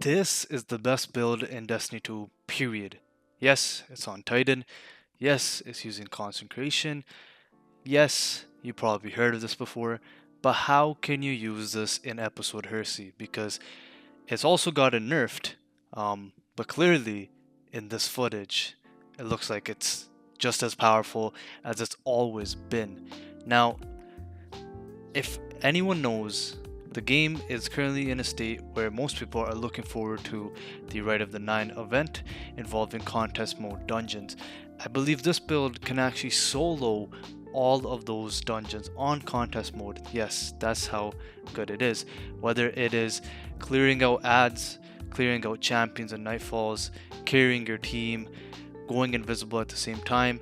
This is the best build in Destiny 2, period. Yes, it's on Titan. Yes, it's using consecration. Yes, you probably heard of this before. But how can you use this in episode Hersey? Because it's also gotten nerfed. But clearly, in this footage, it looks like it's just as powerful as it's always been. Now, if anyone knows, the game is currently in a state where most people are looking forward to the Rite of the Nine event involving contest mode dungeons. I believe this build can actually solo all of those dungeons on contest mode. Yes, that's how good it is. Whether it is clearing out ads, clearing out champions and Nightfalls, carrying your team, going invisible at the same time,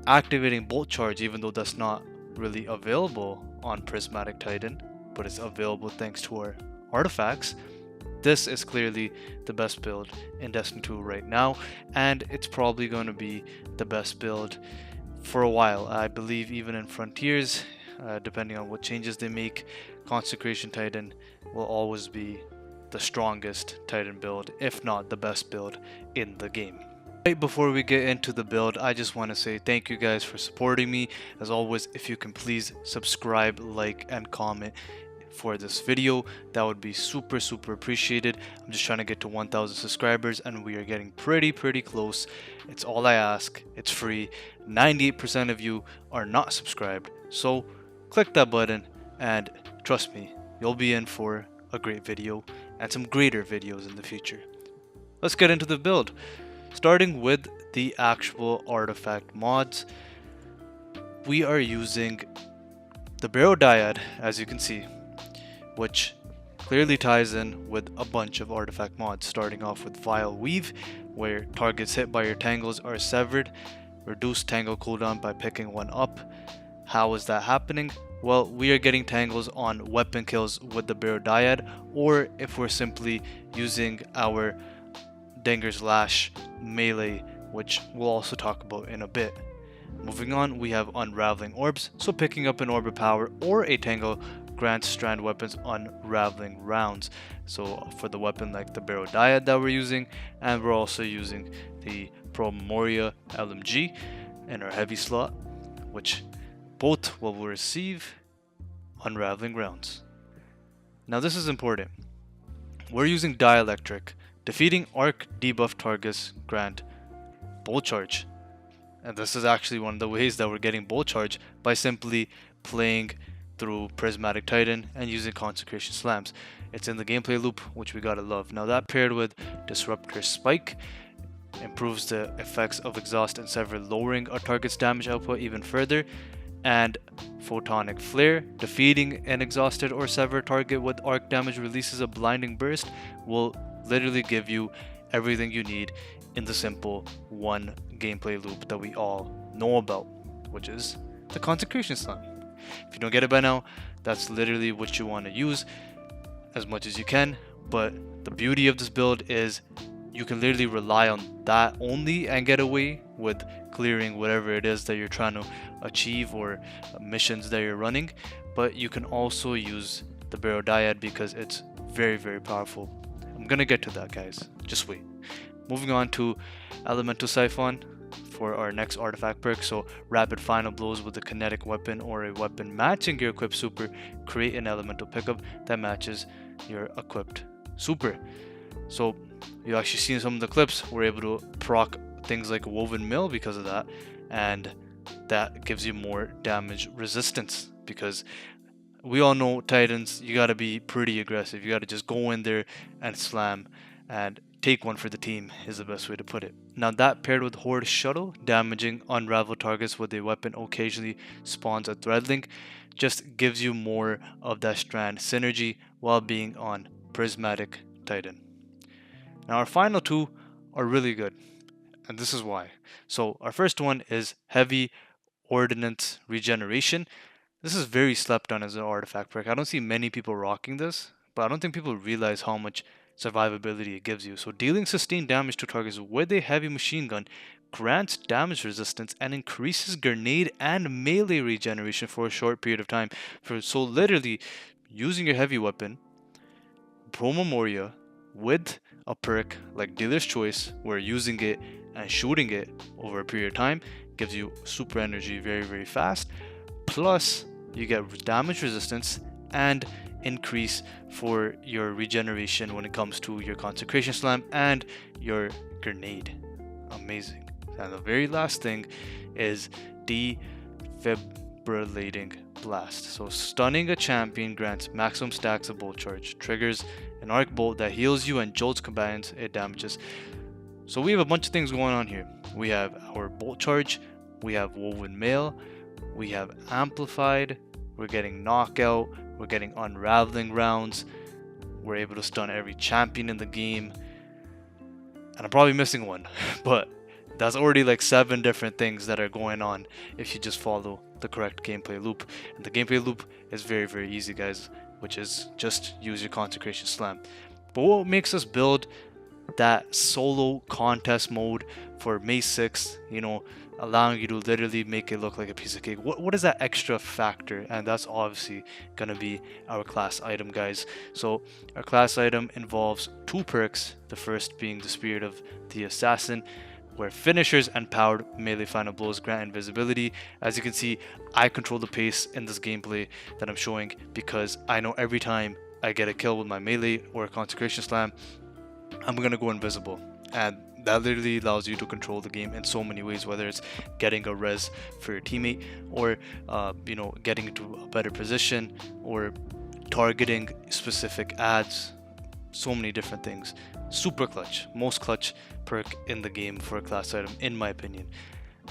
activating Bolt Charge even though that's not really available on Prismatic Titan, but it's available thanks to our artifacts. This is clearly the best build in Destiny 2 right now, and it's probably going to be the best build for a while. I believe even in Frontiers, depending on what changes they make, Consecration Titan will always be the strongest Titan build, if not the best build in the game. Right before we get into the build, I just want to say thank you guys for supporting me. As always, if you can please subscribe, like, and comment for this video, that would be super appreciated. I'm just trying to get to 1,000 subscribers and we are getting pretty close. It's all I ask. It's free. 98% of you are not subscribed, so click that button and trust me, you'll be in for a great video and some greater videos in the future. Let's get into the build. Starting with the actual artifact mods, we are using the Barrow Dyad, as you can see, which clearly ties in with a bunch of artifact mods, starting off with Vile Weave, where targets hit by your tangles are severed, reduce tangle cooldown by picking one up. How is that happening? Well, we are getting tangles on weapon kills with the Barrow Dyad, or if we're simply using our Danger's Lash melee, which we'll also talk about in a bit. Moving on, we have Unraveling Orbs, so picking up an orb of power or a tangle grants strand weapons unraveling rounds. So for the weapon like the Barrow Dyad that we're using, and we're also using the Pro Memoria LMG in our heavy slot, which both will receive unraveling rounds. Now this is important. We're using Dielectric. Defeating arc debuff targets grant Bolt Charge. And this is actually one of the ways that we're getting Bolt Charge, by simply playing through Prismatic Titan and using Consecration Slams. It's in the gameplay loop, which we gotta love. Now that paired with Disruptor Spike improves the effects of Exhaust and Sever, lowering our target's damage output even further. And Photonic Flare, defeating an exhausted or severed target with arc damage releases a blinding burst, will literally give you everything you need in the simple one gameplay loop that we all know about, which is the Consecration Slam. If you don't get it by now, that's literally what you want to use as much as you can. But the beauty of this build is you can literally rely on that only and get away with clearing whatever it is that you're trying to achieve or missions that you're running. But you can also use the Barrow Dyad because it's very powerful. I'm gonna get to that, guys, just wait. Moving on to Elemental Siphon for our next artifact perk. So rapid final blows with a kinetic weapon or a weapon matching your equipped super create an elemental pickup that matches your equipped super. So you actually seen some of the clips, we're able to proc things like Woven Mill because of that, and that gives you more damage resistance, because we all know Titans, you gotta be pretty aggressive. You gotta just go in there and slam and take one for the team is the best way to put it. Now that paired with Horde Shuttle, damaging unraveled targets with a weapon occasionally spawns a thread link, just gives you more of that strand synergy while being on Prismatic Titan. Now our final two are really good, and this is why. So our first one is Heavy Ordnance Regeneration. This is very slept on as an artifact perk. I don't see many people rocking this, but I don't think people realize how much survivability it gives you. So dealing sustained damage to targets with a heavy machine gun grants damage resistance and increases grenade and melee regeneration for a short period of time. So literally using your heavy weapon, Pro Memoria, with a perk like Dealer's Choice, where using it and shooting it over a period of time gives you super energy very fast. Plus, you get damage resistance and increase for your regeneration when it comes to your Consecration Slam and your grenade. Amazing. And the very last thing is Defibrillating Blast. So stunning a champion grants maximum stacks of bolt charge, triggers an arc bolt that heals you and jolts combatants it damages. So we have a bunch of things going on here. We have our bolt charge, we have woven mail, we have amplified, we're getting knockout, we're getting unraveling rounds, we're able to stun every champion in the game, and I'm probably missing one, but that's already like 7 different things that are going on if you just follow the correct gameplay loop. And the gameplay loop is very easy, guys, which is just use your Consecration Slam. But what makes us build that solo contest mode for May 6th, you know, allowing you to literally make it look like a piece of cake? What is that extra factor? And that's obviously gonna be our class item, guys. So our class item involves 2 perks, the first being the Spirit of the Assassin, where finishers and powered melee final blows grant invisibility. As you can see, I control the pace in this gameplay that I'm showing because I know every time I get a kill with my melee or a Consecration Slam, I'm gonna go invisible, and that literally allows you to control the game in so many ways, whether it's getting a res for your teammate, or you know, getting into a better position, or targeting specific ads. So many different things. Super clutch, most clutch perk in the game for a class item, in my opinion.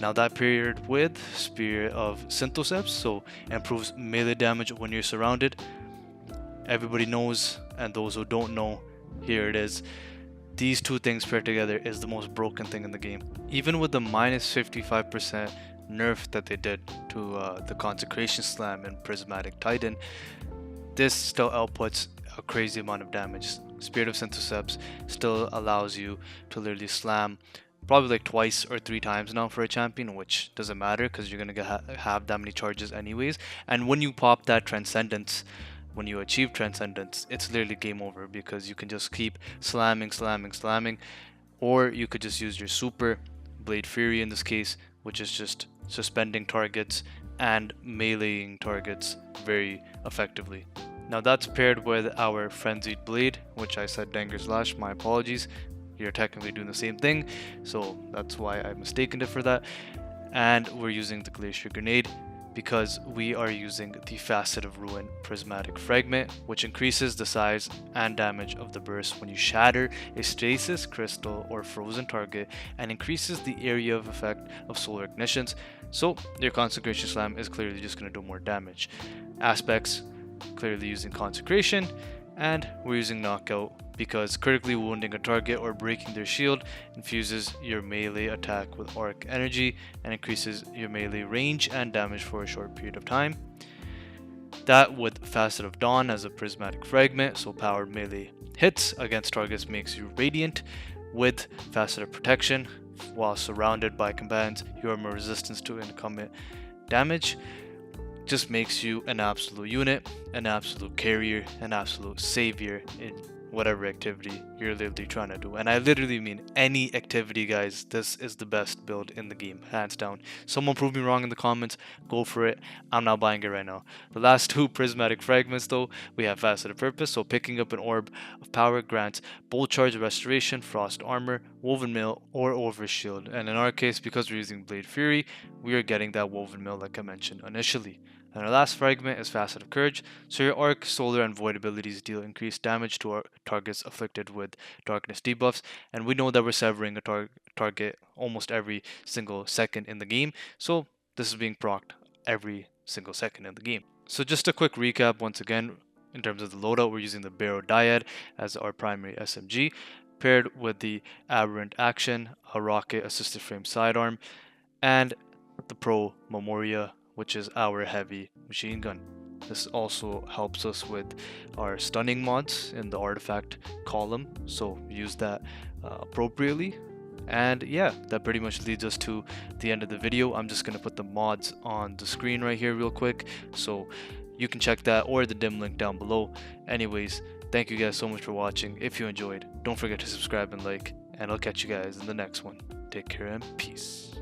Now that paired with Spirit of Synthoceps, so improves melee damage when you're surrounded. Everybody knows, and those who don't know, here it is. These 2 things paired together is the most broken thing in the game. Even with the minus 55% nerf that they did to the Consecration Slam and Prismatic Titan, this still outputs a crazy amount of damage. Spirit of Synthoceps still allows you to literally slam probably like twice or 3 times now for a champion, which doesn't matter because you're gonna have that many charges anyways. And when you pop that Transcendence, when you achieve Transcendence, it's literally game over because you can just keep slamming, or you could just use your super Blade Fury in this case, which is just suspending targets and meleeing targets very effectively. Now that's paired with our Frenzied Blade, which I said Danger's Lash, my apologies. You're technically doing the same thing, so that's why I mistaken it for that. And we're using the Glacier Grenade because we are using the Facet of Ruin Prismatic Fragment, which increases the size and damage of the burst when you shatter a stasis, crystal, or frozen target, and increases the area of effect of solar ignitions. So your Consecration Slam is clearly just going to do more damage. Aspects, clearly using Consecration, and we're using Knockout because critically wounding a target or breaking their shield infuses your melee attack with arc energy and increases your melee range and damage for a short period of time. That with Facet of Dawn as a prismatic fragment, so powered melee hits against targets makes you radiant. With Facet of Protection, while surrounded by combatants, you have more resistance to incoming damage. Just makes you an absolute unit, an absolute carrier, an absolute savior in whatever activity you're literally trying to do. And I literally mean any activity, guys. This is the best build in the game, hands down. Someone prove me wrong in the comments, go for it. I'm not buying it right now. The last 2 prismatic fragments though, we have Facet of Purpose, so picking up an orb of power grants bolt charge, restoration, frost armor, woven mail, or overshield. And in our case, because we're using Blade Fury, we are getting that woven mail like I mentioned initially. And our last fragment is Facet of Courage, so your arc, solar, and void abilities deal increased damage to our targets afflicted with darkness debuffs, and we know that we're severing a target almost every single second in the game, so this is being procced every single second in the game. So just a quick recap once again, in terms of the loadout, we're using the Barrow Dyad as our primary SMG, paired with the Aberrant Action, a rocket assisted frame sidearm, and the Pro Memoria, which is our heavy machine gun. This also helps us with our stunning mods in the artifact column, so use that appropriately. And yeah, that pretty much leads us to the end of the video. I'm just gonna put the mods on the screen right here real quick, so you can check that or the dim link down below. Anyways, Thank you guys so much for watching. If you enjoyed, don't forget to subscribe and like, and I'll catch you guys in the next one. Take care and peace.